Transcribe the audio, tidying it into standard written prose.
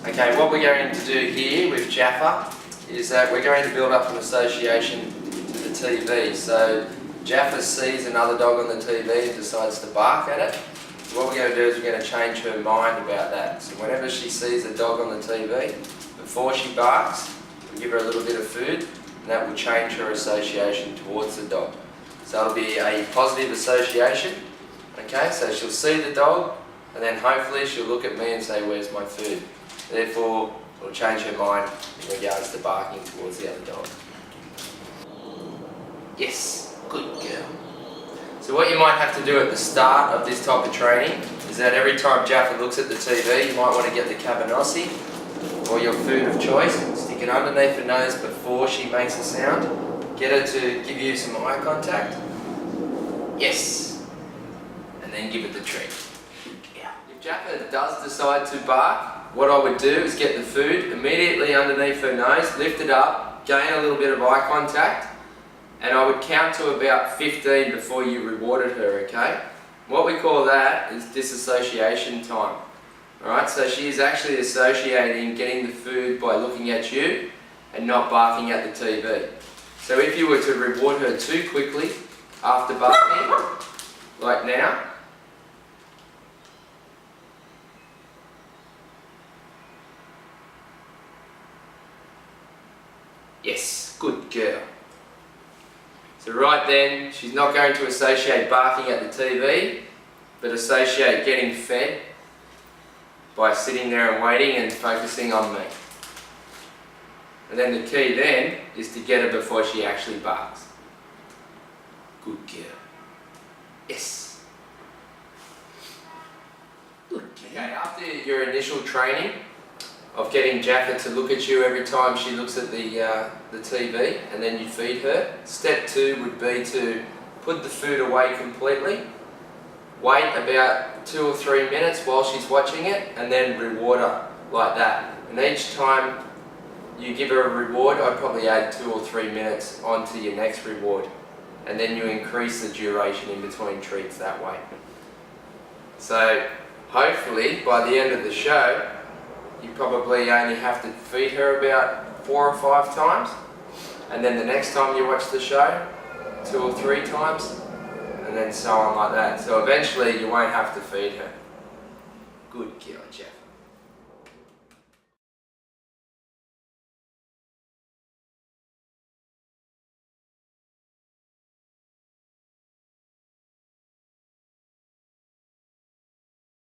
Okay, what we're going to do here with Jaffa is that we're going to build up an association to the TV. So Jaffa sees another dog on the TV and decides to bark at it. So what we're going to do is we're going to change her mind about that. So whenever she sees a dog on the TV, before she barks, we give her a little bit of food, and that will change her association towards the dog. So it'll be a positive association. Okay, so she'll see the dog, and then hopefully she'll look at me and say, "Where's my food?" Therefore, it'll change her mind in regards to barking towards the other dog. Yes, good girl. So what you might have to do at the start of this type of training is that every time Jaffa looks at the TV, you might want to get the cabanossi or your food of choice, stick it underneath her nose before she makes a sound, get her to give you some eye contact. Yes, and then give it the treat. Yeah. If Jaffa does decide to bark, what I would do is get the food immediately underneath her nose, lift it up, gain a little bit of eye contact, and I would count to about 15 before you rewarded her, okay? What we call that is disassociation time. Alright, so she is actually associating getting the food by looking at you and not barking at the TV. So if you were to reward her too quickly after barking, like now, yes, good girl. So right then, she's not going to associate barking at the TV, but associate getting fed by sitting there and waiting and focusing on me. And then the key then is to get her before she actually barks. Good girl. Yes. Good girl. Okay, after your initial training of getting Jaffa to look at you every time she looks at the TV, and then you feed her, step 2 would be to put the food away completely, wait about 2 or 3 minutes while she's watching it, and then reward her like that. And each time you give her a reward, I'd probably add 2 or 3 minutes onto your next reward, and then you increase the duration in between treats that way. So hopefully by the end of the show, you probably only have to feed her about 4 or 5 times, and then the next time you watch the show, 2 or 3 times, and then so on like that. So eventually you won't have to feed her. Good girl, Jeff.